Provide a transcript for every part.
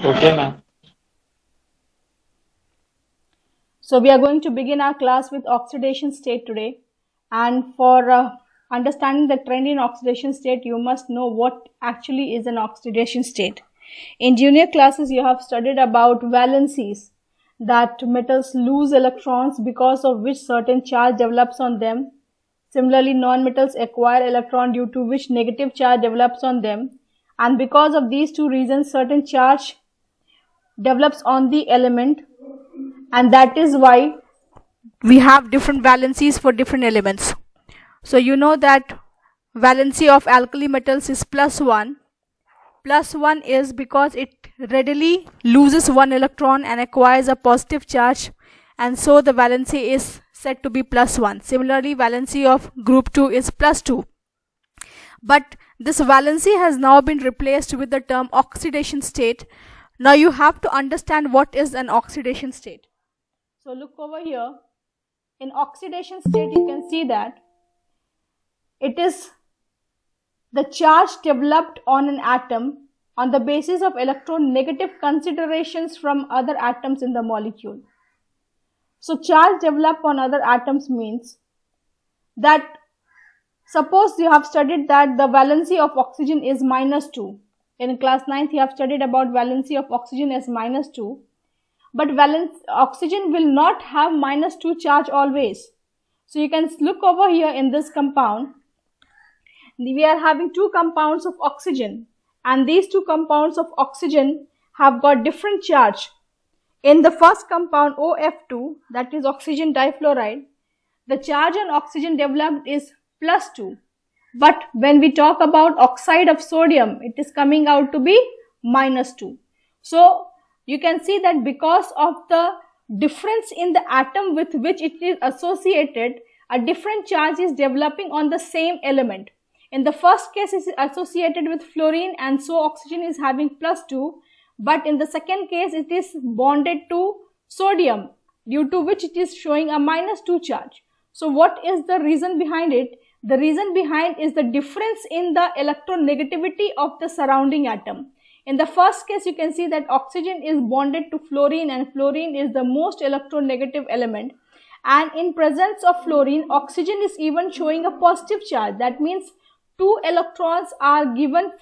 Okay, ma'am. So we are going to begin our class with oxidation state today. And for understanding the trend in oxidation state, you must know what actually is an oxidation state. In junior classes, you have studied about valencies, that metals lose electrons because of which certain charge develops on them. Similarly, non-metals acquire electron due to which negative charge develops on them. And because of these two reasons, certain charge develops on the element, and that is why we have different valencies for different elements. So you know that valency of alkali metals is +1. +1 is because it readily loses one electron and acquires a positive charge, and so the valency is said to be +1. Similarly, valency of group 2 is +2. But this valency has now been replaced with the term oxidation state. Now you have to understand what is an oxidation state. So look over here. In oxidation state, you can see that it is the charge developed on an atom on the basis of electronegative considerations from other atoms in the molecule. So charge developed on other atoms means that, suppose you have studied that the valency of oxygen is -2. In class 9th, you have studied about valency of oxygen as -2. But oxygen will not have -2 charge always. So you can look over here in this compound. We are having two compounds of oxygen, and these two compounds of oxygen have got different charge. In the first compound OF2, that is oxygen difluoride, the charge on oxygen developed is +2. But when we talk about oxide of sodium, it is coming out to be -2. So you can see that because of the difference in the atom with which it is associated, a different charge is developing on the same element. In the first case, it is associated with fluorine, and so oxygen is having +2. But in the second case, it is bonded to sodium, due to which it is showing a -2 charge. So what is the reason behind it? The reason behind is the difference in the electronegativity of the surrounding atom. In the first case, you can see that oxygen is bonded to fluorine, and fluorine is the most electronegative element. And in presence of fluorine, oxygen is even showing a positive charge. That means 2 electrons are given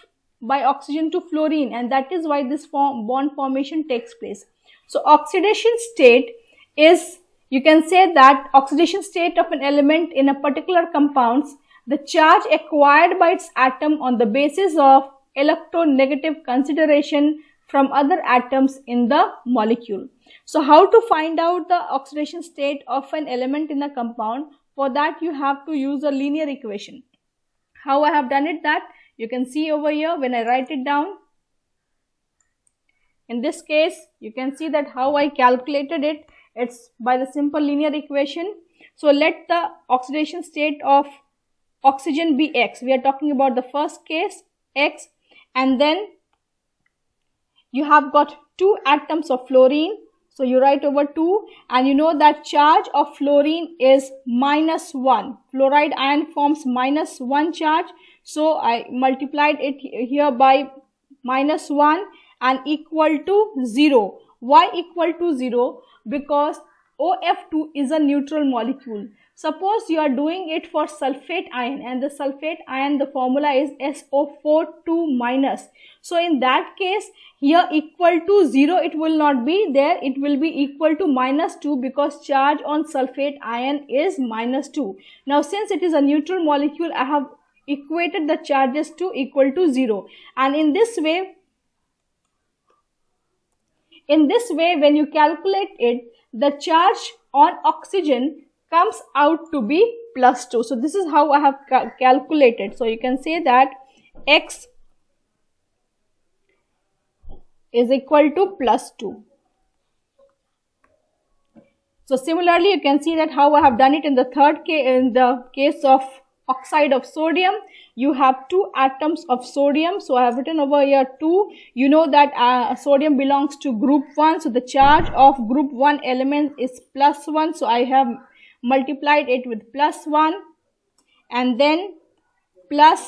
by oxygen to fluorine, and that is why this bond formation takes place. So oxidation state is, you can say that oxidation state of an element in a particular compound, the charge acquired by its atom on the basis of electronegative consideration from other atoms in the molecule. So how to find out the oxidation state of an element in a compound? For that, you have to use a linear equation. How I have done it, that you can see over here when I write it down. In this case, you can see that how I calculated it. It's by the simple linear equation. So let the oxidation state of oxygen be X. We are talking about the first case, X. And then you have got 2 atoms of fluorine. So you write over 2, and you know that charge of fluorine is -1. Fluoride ion forms -1 charge. So I multiplied it here by -1 and equal to 0. Why equal to 0? Because OF2 is a neutral molecule. Suppose you are doing it for sulfate ion, and the sulfate ion, the formula is SO4 2-. So in that case, here equal to 0, it will not be there. It will be equal to -2, because charge on sulfate ion is -2. Now since it is a neutral molecule, I have equated the charges to equal to 0. And in this way, when you calculate it, the charge on oxygen comes out to be +2. So this is how I have calculated. So you can say that X is equal to +2. So similarly, you can see that how I have done it in the third case. In the case of oxide of sodium, you have 2 atoms of sodium. So I have written over here 2. You know that sodium belongs to group 1. So the charge of group 1 element is +1. So I have multiplied it with +1, and then plus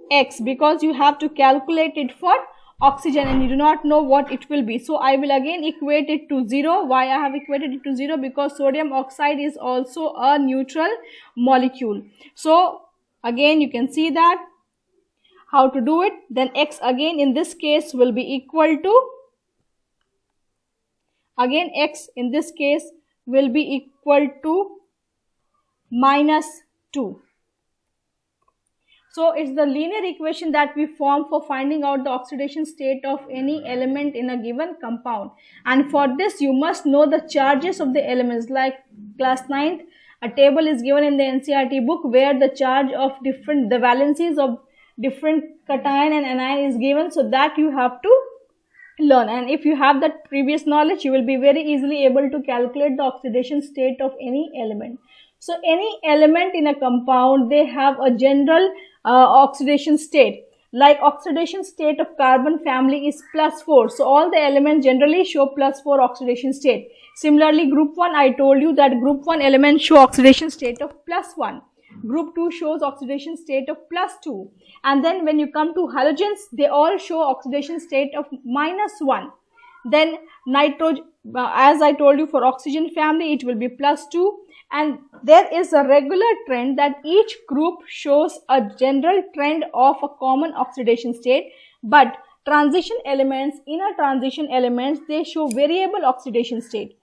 X, because you have to calculate it for oxygen and you do not know what it will be. So I will again equate it to 0. Why I have equated it to 0? Because sodium oxide is also a neutral molecule. So again you can see that how to do it. Then X again in this case will be equal to, again X in this case will be equal to -2. So it's the linear equation that we form for finding out the oxidation state of any element in a given compound. And for this you must know the charges of the elements. Like class 9th, a table is given in the NCERT book where the charge of the valencies of different cation and anion is given, so that you have to learn. And if you have that previous knowledge, you will be very easily able to calculate the oxidation state of any element. So any element in a compound, they have a general oxidation state. Like oxidation state of carbon family is +4. So all the elements generally show +4 oxidation state. Similarly, group 1, I told you that group 1 elements show oxidation state of +1. Group 2 shows oxidation state of +2. And then when you come to halogens, they all show oxidation state of -1. Then nitrogen, as I told you, for oxygen family, it will be +2. And there is a regular trend that each group shows a general trend of a common oxidation state, but transition elements, inner transition elements, they show variable oxidation state.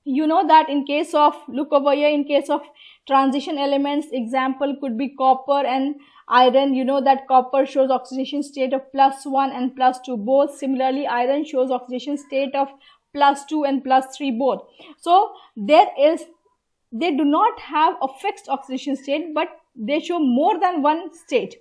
You know that in case of, look over here, in case of transition elements, example could be copper and iron. You know that copper shows oxidation state of +1 and +2 both. Similarly, iron shows oxidation state of +2 and +3 both. So they do not have a fixed oxidation state, but they show more than one state,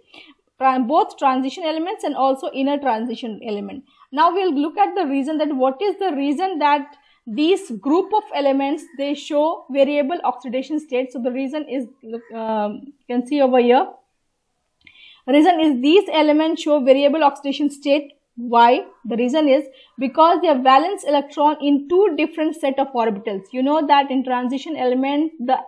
both transition elements and also inner transition element. Now we'll look at the reason, that what is the reason that these group of elements, they show variable oxidation state. So the reason is, you can see over here, reason is these elements show variable oxidation state. Why? The reason is because they have valence electron in two different set of orbitals. You know that in transition element the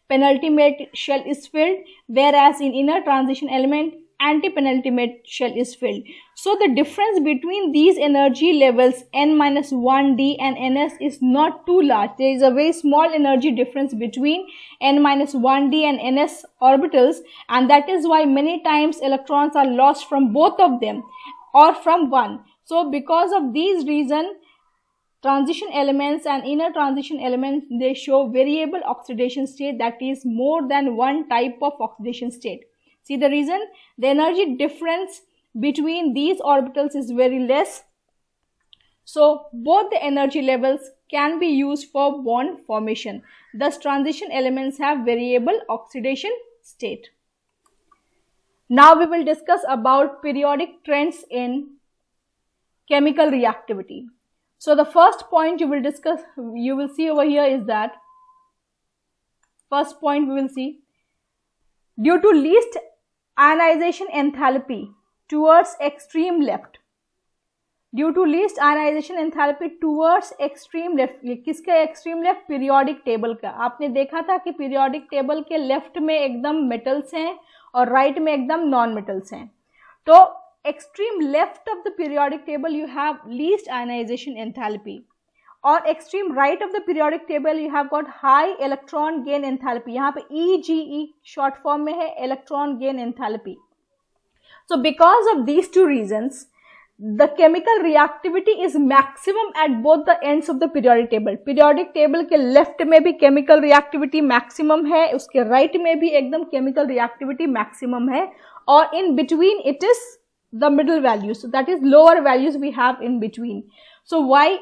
penultimate shell is filled, whereas in inner transition element anti-penultimate shell is filled. So the difference between these energy levels n-1d and ns is not too large. There is a very small energy difference between n-1d and ns orbitals, and that is why many times electrons are lost from both of them or from one. So because of these reasons, transition elements and inner transition elements, they show variable oxidation state, that is more than one type of oxidation state. See the reason? The energy difference between these orbitals is very less. So both the energy levels can be used for bond formation. Thus transition elements have variable oxidation state. Now we will discuss about periodic trends in chemical reactivity. So the first point you will see over here is that, first point we will see, due to least ionization enthalpy towards extreme left. Due to least ionization enthalpy towards extreme left. किसका extreme left? Periodic table का. आपने देखा था कि periodic table के left में एकदम metals हैं और right में एकदम non metals हैं. तो extreme left of the periodic table you have least ionization enthalpy, और extreme right of the periodic table you have got high electron gain enthalpy. यहाँ पे EGE short form में है electron gain enthalpy. So because of these two reasons, the chemical reactivity is maximum at both the ends of the periodic table. Periodic table के left में भी chemical reactivity maximum है, उसके right में भी एकदम chemical reactivity maximum है, और in between it is the middle values. So that is lower values we have in between. So why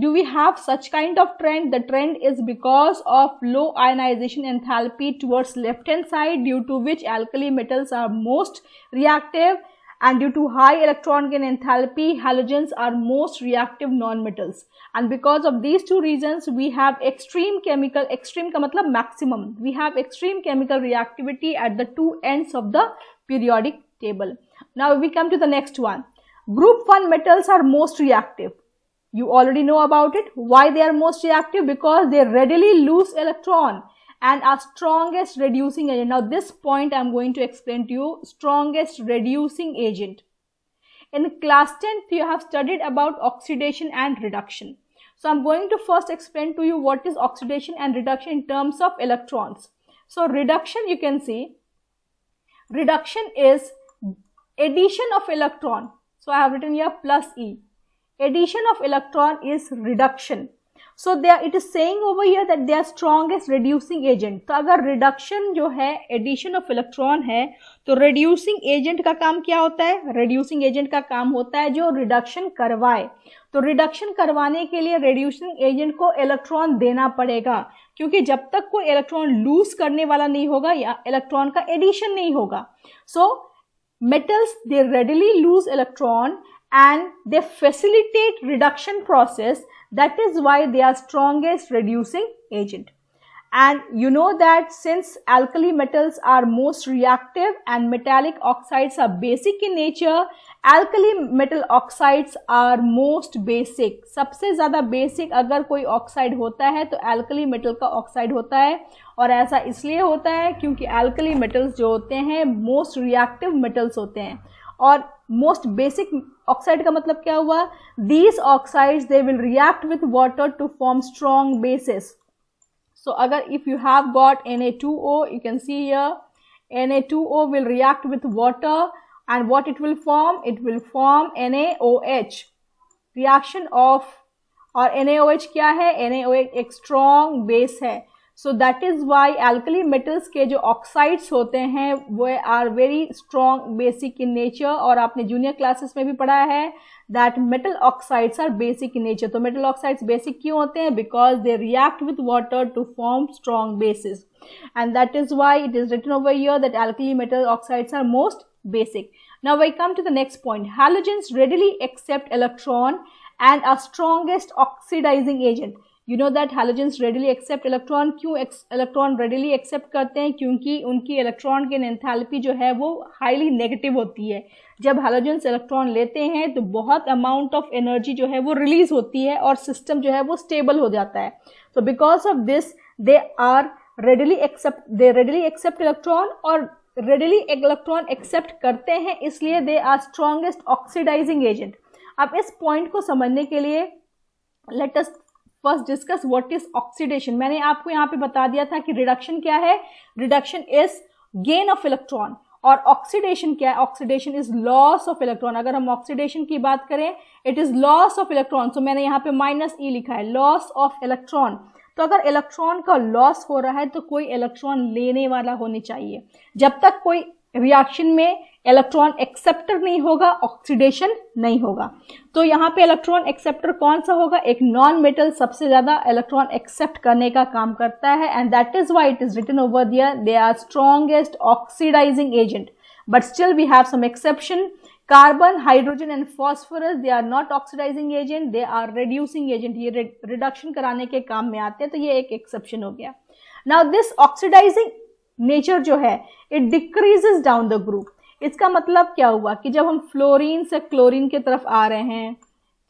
do we have such kind of trend? The trend is because of low ionization enthalpy towards left hand side, due to which alkali metals are most reactive, and due to high electron gain enthalpy, halogens are most reactive non-metals. And because of these two reasons, we have extreme का मतलब maximum. We have extreme chemical reactivity at the two ends of the periodic table. Now we come to the next one. Group 1 metals are most reactive. You already know about it. Why they are most reactive? Because they readily lose electron and are strongest reducing agent. Now this point I am going to explain to you. Strongest reducing agent. In class 10th, you have studied about oxidation and reduction. So I'm going to first explain to you what is oxidation and reduction in terms of electrons. So reduction, you can see, reduction is addition of electron. So I have written here plus E. Addition of electron is reduction. So there it is saying over here that they are strongest reducing agent. तो अगर reduction जो है addition of electron है, तो reducing agent का काम क्या होता है? Reducing agent का काम होता है जो reduction करवाए. तो reduction करवाने के लिए reducing agent को electron देना पड़ेगा, क्योंकि जब तक कोई electron lose करने वाला नहीं होगा या electron का addition नहीं होगा. So metals, they readily lose electron and they facilitate reduction process. That is why they are strongest reducing agent. And you know that since alkali metals are most reactive and metallic oxides are basic in nature, alkali metal oxides are most basic. सबसे ज़्यादा basic अगर कोई oxide होता है तो alkali metal का oxide होता है, और ऐसा इसलिए होता है क्योंकि alkali metals जो होते हैं most reactive metals होते हैं. और most basic oxide का मतलब क्या हुआ? These oxides they will react with water to form strong bases. So अगर if you have got Na2O, you can see here Na2O will react with water, and what it will form? It will form NaOH. Reaction of, और NaOH क्या है? NaOH एक strong base है. So that is why alkali metals के जो oxides होते हैं वो are very strong basic in nature, और आपने junior classes में भी पढ़ा है that metal oxides are basic in nature. तो metal oxides basic क्यों होते हैं? Because they react with water to form strong bases, and that is why it is written over here that alkali metal oxides are most basic. Now we come to the next point. Halogens readily accept electron and are strongest oxidizing agent. You know that halogens readily accept electron. क्यों electron readily accept करते हैं? क्योंकि उनकी electron की enthalpy जो है वो highly negative होती है. जब halogens electron लेते हैं तो बहुत amount of energy जो है वो release होती है और system जो है वो stable हो जाता है. So because of this they readily accept electron, और readily electron accept करते हैं, इसलिए they are strongest oxidizing agent. अब इस point को समझने के लिए let us first discuss what is oxidation. मैंने आपको यहाँ पे बता दिया था कि रिडक्शन क्या है. Reduction is gain of electron, और ऑक्सीडेशन क्या है? Oxidation is loss of electron. अगर हम ऑक्सीडेशन की बात करें, it is loss of electron. So मैंने यहाँ पे -E लिखा है, लॉस ऑफ इलेक्ट्रॉन. तो अगर इलेक्ट्रॉन का लॉस हो रहा है तो कोई इलेक्ट्रॉन लेने वाला होने चाहिए. जब तक कोई रिएक्शन में इलेक्ट्रॉन एक्सेप्टर नहीं होगा, ऑक्सीडेशन नहीं होगा. तो यहाँ पे इलेक्ट्रॉन एक्सेप्टर कौन सा होगा? एक नॉन मेटल सबसे ज्यादा इलेक्ट्रॉन एक्सेप्ट करने का काम करता है, and that is why it is written over there they are strongest oxidising agent. But still we have some exception. Carbon, hydrogen and phosphorus they are not oxidising agent, they are reducing agent. ये reduction कराने के काम में आते हैं, तो ये एक एक्सेप्शन हो गया. नाउ दिस ऑक्सीडाइजिंग नेचर जो है it decreases down the group. इसका मतलब क्या हुआ कि जब हम फ्लोरीन से क्लोरीन की तरफ आ रहे हैं,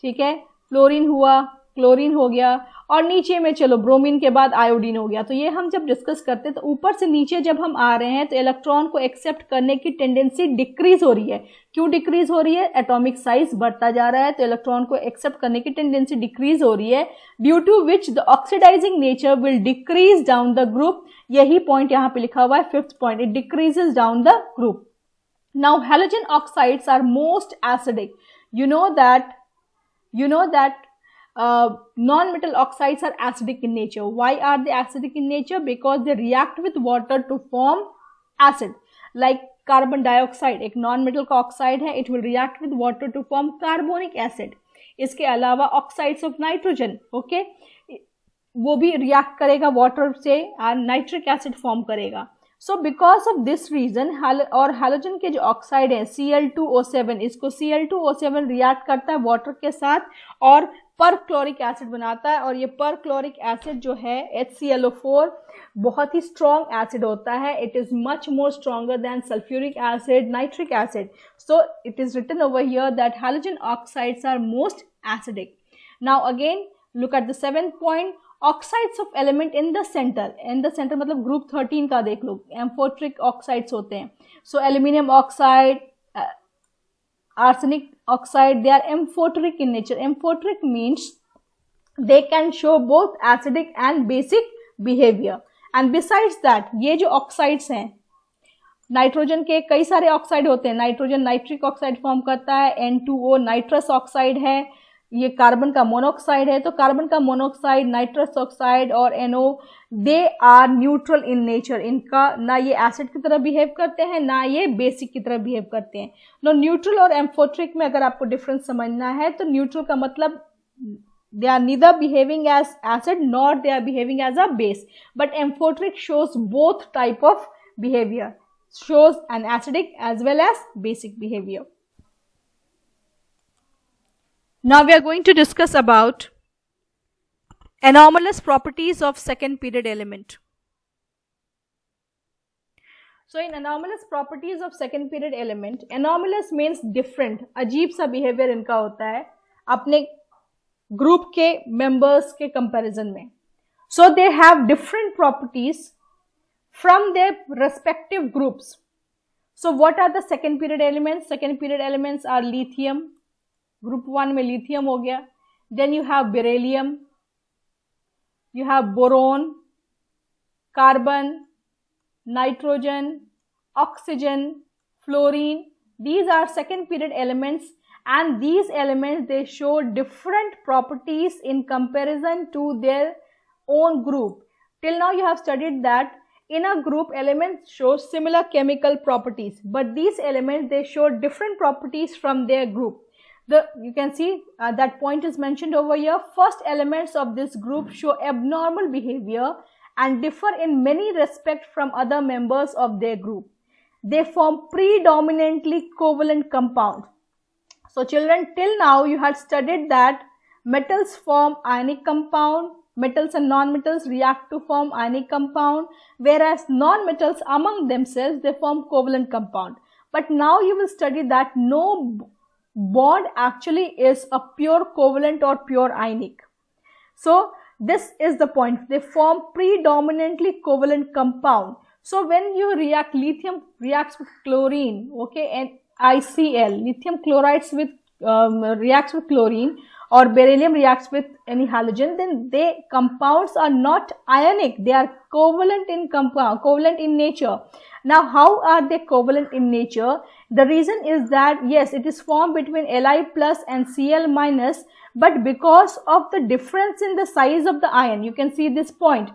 ठीक है, फ्लोरीन हुआ, क्लोरीन हो गया, और नीचे में चलो ब्रोमीन के बाद आयोडीन हो गया. तो ये हम जब डिस्कस करते हैं तो ऊपर से नीचे जब हम आ रहे हैं तो इलेक्ट्रॉन को एक्सेप्ट करने की टेंडेंसी डिक्रीज हो रही है. क्यों डिक्रीज हो रही है? एटॉमिक साइज बढ़ता जा रहा है, तो इलेक्ट्रॉन को एक्सेप्ट करने की टेंडेंसी डिक्रीज हो रही है, due to which the oxidising nature will decrease down the group. यही पॉइंट यहाँ पे लिखा हुआ है, fifth point, it decreases down the group. Now halogen oxides are most acidic. You know that non-metal oxides are acidic in nature. Why are they acidic in nature? Because they react with water to form acid. Like carbon dioxide, एक non-metal का oxide है, it will react with water to form carbonic acid. इसके अलावा oxides of nitrogen, okay, वो भी react करेगा water से और nitric acid form करेगा. So because of this reason, और हालोजन के जो ऑक्साइड है Cl2O7, इसको Cl2O7 रिएक्ट करता है वाटर के साथ और पर क्लोरिक एसिड बनाता है, और ये पर क्लोरिक एसिड जो है HClO4 बहुत ही स्ट्रॉन्ग एसिड होता है. It is much more stronger than sulphuric acid, nitric acid. So it is written over here that halogen oxides are most acidic. Now again look at the 7th point. Oxides of element in the centre मतलब group 13 का देख लो, amphoteric oxides होते हैं. So aluminium oxide, arsenic oxide, they are amphoteric in nature. Amphoteric means they can show both acidic and basic behavior. And besides that, ये जो oxides हैं, nitrogen के कई सारे ऑक्साइड होते हैं. नाइट्रोजन नाइट्रिक ऑक्साइड फॉर्म करता है, N2O नाइट्रस ऑक्साइड है, ये कार्बन का मोनोऑक्साइड है. तो कार्बन का मोनोऑक्साइड, नाइट्रस ऑक्साइड और NO, they are neutral in nature. इनका ना ये एसिड की तरह बिहेव करते हैं, ना ये बेसिक की तरह बिहेव करते हैं. नो न्यूट्रल और एम्फोट्रिक में अगर आपको डिफरेंस समझना है तो न्यूट्रल का मतलब they are neither behaving as acid nor they are behaving as a base, but amphoteric shows both type of behavior, shows an acidic as well as basic behavior. Now we are going to discuss about anomalous properties of second period element. So in anomalous properties of second period element, anomalous means different, अजीब सा behavior इनका होता है अपने group के members के comparison में. So they have different properties from their respective groups. So what are the second period elements? Second period elements are lithium, group 1 में लिथियम हो गया. Then you have beryllium, you have boron, carbon, nitrogen, oxygen, fluorine. These are second period elements, and these elements, they show different properties in comparison to their own group. Till now you have studied that in a group elements show similar chemical properties, but these elements, they show different properties from their group. You can see that point is mentioned over here. First elements of this group show abnormal behavior and differ in many respects from other members of their group. They form predominantly covalent compounds. So children, till now you had studied that metals form ionic compound, metals and non-metals react to form ionic compound, whereas non-metals among themselves, they form covalent compound. But now you will study that no bond actually is a pure covalent or pure ionic. So this is the point. They form predominantly covalent compound. So when you react, lithium reacts with chlorine, okay, and ICl, lithium chlorides with reacts with chlorine, or beryllium reacts with any halogen, then they compounds are not ionic, they are covalent in nature. Now how are they covalent in nature? The reason is that yes, it is formed between Li plus and Cl minus, but because of the difference in the size of the ion, you can see this point.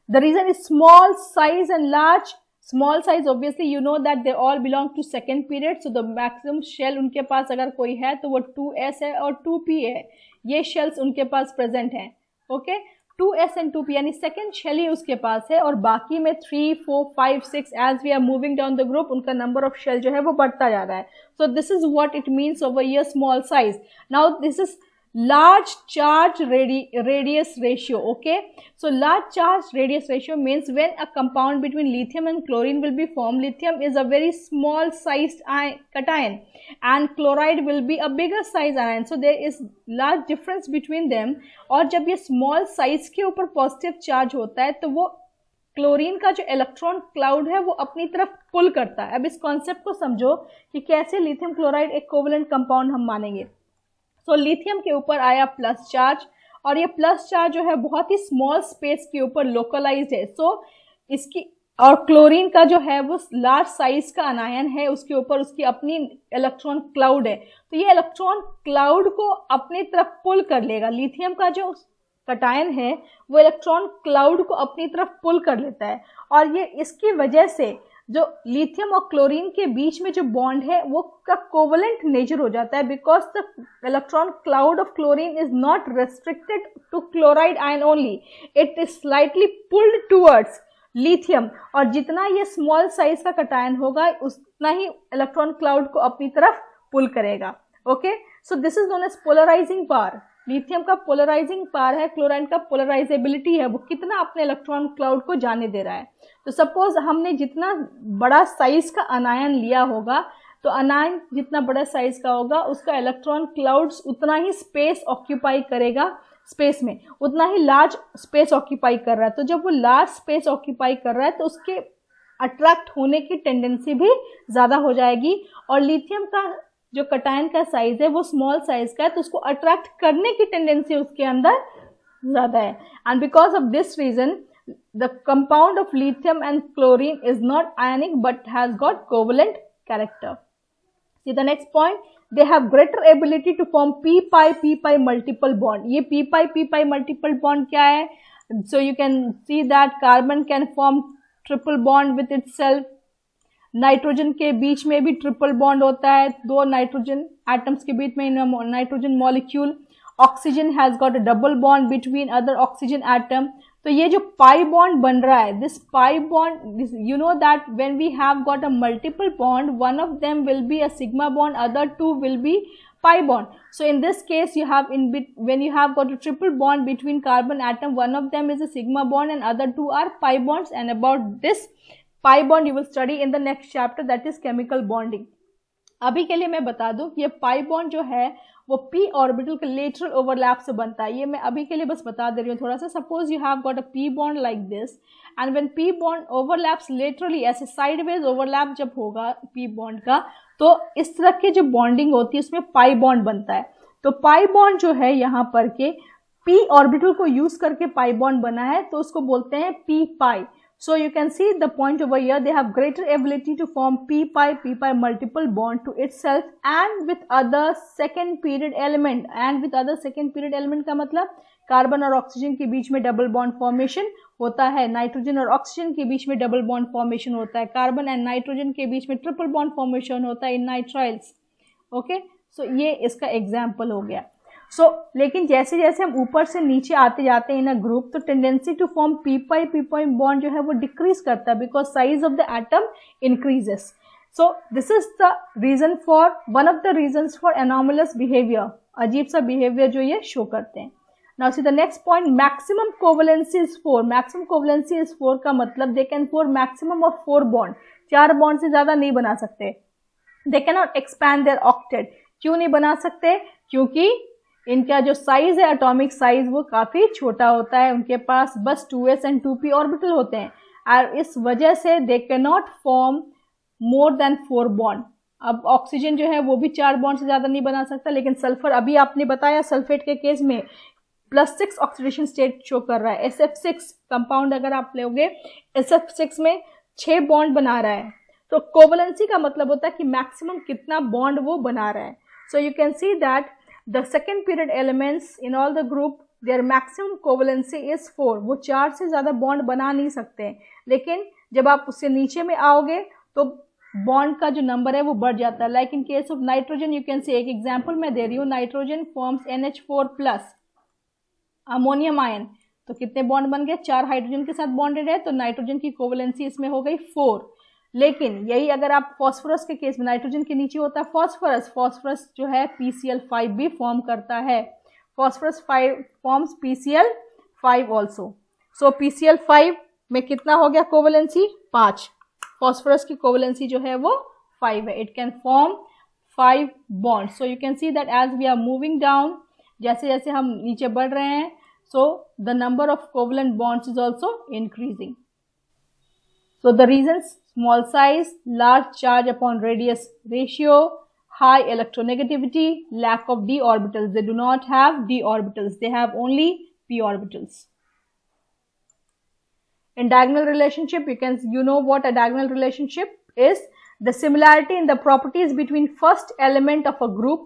The reason is small size and large. Small size, obviously you know that they all belong to second period, so the maximum shell उनके पास अगर कोई है तो वो 2s है और 2p है. ये shells उनके पास present हैं, okay, 2s and 2p, यानी second shell ही उसके पास है, और बाकी में 3, 4, 5, 6 as we are moving down the group, उनका number of shell जो है वो बढ़ता जा रहा है. So this is what it means over here, small size. Now this is large charge radius ratio, okay. So large charge radius ratio means when a compound between lithium and chlorine will be formed, lithium is a very small sized cation and chloride will be a bigger size ion, so there is large difference between them. और जब ये small size के ऊपर positive charge होता है तो वो chlorine का जो इलेक्ट्रॉन क्लाउड है वो अपनी तरफ पुल करता है. अब इस कॉन्सेप्ट को समझो कि कैसे लिथियम क्लोराइड एक कोवेलेंट कंपाउंड हम मानेंगे. सो लिथियम के ऊपर आया प्लस चार्ज, और ये प्लस चार्ज जो है बहुत ही स्मॉल स्पेस के ऊपर लोकलाइज्ड है. सो इसकी और क्लोरीन का जो है वो लार्ज साइज का अनायन है, उसके ऊपर उसकी अपनी इलेक्ट्रॉन क्लाउड है, तो ये इलेक्ट्रॉन क्लाउड को अपनी तरफ पुल कर लेगा. लिथियम का जो कटायन है वो इलेक्ट्रॉन क्लाउड को अपनी तरफ पुल कर लेता है, और ये इसकी वजह से जो लिथियम और क्लोरीन के बीच में जो बॉन्ड है वो का कोवेलेंट नेचर हो जाता है, because the electron cloud of chlorine is not restricted to chloride ion only, it is slightly pulled towards lithium, और जितना ये स्मॉल साइज का कटायन होगा उतना ही इलेक्ट्रॉन क्लाउड को अपनी तरफ पुल करेगा. Okay, so this is known as polarising power. Lithium का पोलराइजिंग पावर है, क्लोराइड का पोलराइजेबिलिटी है, वो कितना अपने इलेक्ट्रॉन क्लाउड को जाने दे रहा है. तो सपोज हमने जितना बड़ा साइज का अनायन लिया होगा, तो अनायन जितना बड़ा साइज का होगा उसका इलेक्ट्रॉन क्लाउड्स उतना ही स्पेस ऑक्यूपाई करेगा, स्पेस में उतना ही लार्ज स्पेस ऑक्यूपाई कर रहा है. तो जब वो लार्ज स्पेस ऑक्यूपाई कर रहा है तो उसके अट्रैक्ट होने की टेंडेंसी भी ज़्यादा हो जाएगी। और लिथियम का जो कटायन का साइज है वो स्मॉल साइज का है, तो उसको अट्रैक्ट करने की टेंडेंसी उसके अंदर ज़्यादा है। And because of this reason the compound of lithium and chlorine is not ionic but has got covalent character. See the next point, they have greater ability to form p-pi multiple bond. ये p-pi multiple bond क्या है? So you can see that carbon can form triple bond with itself. Nitrogen के बीच में भी triple bond होता है, दो नाइट्रोजन एटम्स के बीच में nitrogen molecule. Oxygen has got a double bond between other oxygen atom. तो ये जो पाई बॉन्ड बन रहा है, this pi bond, you know that when we have got a multiple bond, one of them will be a sigma bond, other two will be pi bond. So in this case you have when you have got a triple bond between carbon atom, one of them is a sigma bond and other two are pi bonds, and about this pi bond you will study in the next chapter, that is chemical bonding. अभी के लिए मैं बता दूं ये pi bond जो है वो p ऑर्बिटल के लेटरल ओवरलैप से बनता है। ये मैं अभी के लिए बस बता दे रही हूँ थोड़ा सा। Suppose you have got a p bond like this and when p bond overlaps laterally, ऐसे साइडवेज ओवरलैप जब होगा p bond का, तो इस तरह की जो बॉन्डिंग होती है उसमें पाई बॉन्ड बनता है। तो पाई बॉन्ड जो है यहाँ पर के p ऑर्बिटल को यूज करके पाई बॉन्ड बना है, तो उसको बोलते हैं p pi. So you can see the point over here, they have greater ability to form p-pi multiple bond to itself and with other second period element. And with other second period element का मतलब carbon और oxygen के बीच में double bond formation होता है, nitrogen और oxygen के बीच में डबल बॉन्ड फॉर्मेशन होता है, कार्बन एंड नाइट्रोजन के बीच में ट्रिपल बॉन्ड फॉर्मेशन होता है इन नाइट्राइल्स। ओके, सो ये इसका एग्जाम्पल हो गया। लेकिन जैसे जैसे हम ऊपर से नीचे आते जाते हैं इन अ ग्रुप, तो tendency to form p-pi bond जो है वो डिक्रीज करता है because size of the atom increases. So this is the reason for one of the reasons for anomalous behaviour, अजीब सा बिहेवियर जो ये शो करते हैं। Now see the next point, maximum covalency is 4। Maximum covalency is 4 का मतलब they can form maximum of 4 bond, 4 bond से ज्यादा नहीं बना सकते। They can not expand there octet. क्यों नहीं बना सकते? क्योंकि इनका जो साइज है, एटॉमिक साइज, वो काफी छोटा होता है, उनके पास बस 2s एंड 2p ऑर्बिटल होते हैं और इस वजह से they can not form more than 4 bond. अब ऑक्सीजन जो है वो भी 4 बॉन्ड से ज्यादा नहीं बना सकता, लेकिन सल्फर, अभी आपने बताया सल्फेट के केस में +6 ऑक्सीडेशन स्टेट शो कर रहा है। SF6 कंपाउंड अगर आप लोगे, SF6 में 6 बॉन्ड बना रहा है। तो कोवेलेंसी का मतलब होता है कि मैक्सिमम कितना बॉन्ड वो बना रहा है। सो you can see that the second period elements in all the group, their maximum covalency is 4. वो 4 से ज्यादा बॉन्ड बना नहीं सकते, लेकिन जब आप उससे नीचे में आओगे तो बॉन्ड का जो नंबर है वो बढ़ जाता है। Like in case of nitrogen, you can say, एक एग्जांपल मैं दे रही हूँ, nitrogen forms NH4+, ammonium ion, तो कितने बॉन्ड बन गए? 4 हाइड्रोजन के साथ बॉन्डेड है, तो नाइट्रोजन की कोवेलेंसी इसमें हो गई 4। लेकिन यही अगर आप फॉस्फोरस के केस में, नाइट्रोजन के नीचे होता है फॉस्फोरस, फॉस्फोरस जो है PCl5 भी फॉर्म करता है। Phosphorus 5 forms PCl5 also. सो PCl5 में कितना हो गया कोवेलेंसी? 5। फॉस्फोरस की कोवेलेंसी जो है वो 5 है। It can form 5 bond. So you can see that as we are moving down, जैसे जैसे हम नीचे बढ़ रहे हैं, so the number of covalent bonds is also increasing. So the reasons: small size, large charge upon radius ratio, high electronegativity, lack of d orbitals. They do not have d orbitals, they have only p orbitals. In diagonal relationship, you know what a diagonal relationship is. The similarity in the properties between first element of a group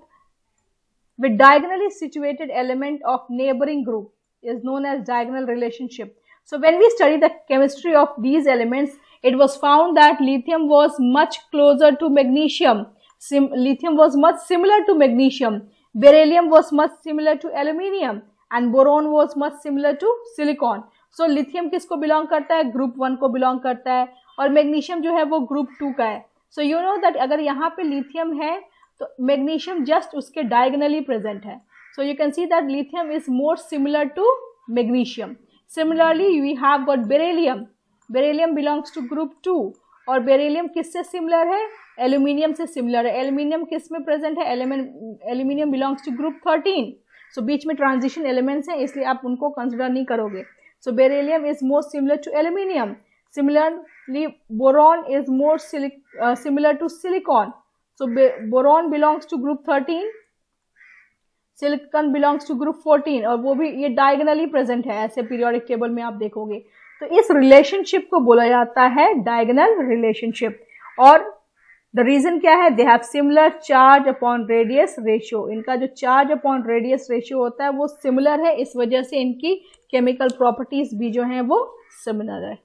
with diagonally situated element of neighboring group is known as diagonal relationship. So when we study the chemistry of these elements, it was found that lithium was much closer to magnesium. Lithium was much similar to magnesium. Beryllium was much similar to aluminium. And boron was much similar to silicon. So lithium किसको belong करता है? Group 1 को belong करता है, और magnesium जो है वो Group 2 का है. So you know that अगर यहाँ पे lithium है तो magnesium just उसके diagonally present है. So you can see that lithium is more similar to magnesium. Similarly, we have got beryllium. Beryllium belongs to group 2, और beryllium किससे similar है? Aluminium से similar है। Aluminium किस में present है? Aluminium belongs to group 13. So बीच में transition elements हैं, इसलिए आप उनको consider नहीं करोगे। So beryllium is more similar to aluminium. boron is more similar to silicon. So boron belongs to group 13, silicon belongs to group 14, और वो भी ये डायगोनली प्रेजेंट है, ऐसे पीरियोडिक टेबल में आप देखोगे। तो इस रिलेशनशिप को बोला जाता है डायगोनल रिलेशनशिप। और द रीजन क्या है? They have similar charge upon radius ratio. इनका जो चार्ज अपॉन रेडियस रेशियो होता है वो सिमिलर है, इस वजह से इनकी केमिकल प्रॉपर्टीज भी जो है वो सिमिलर है।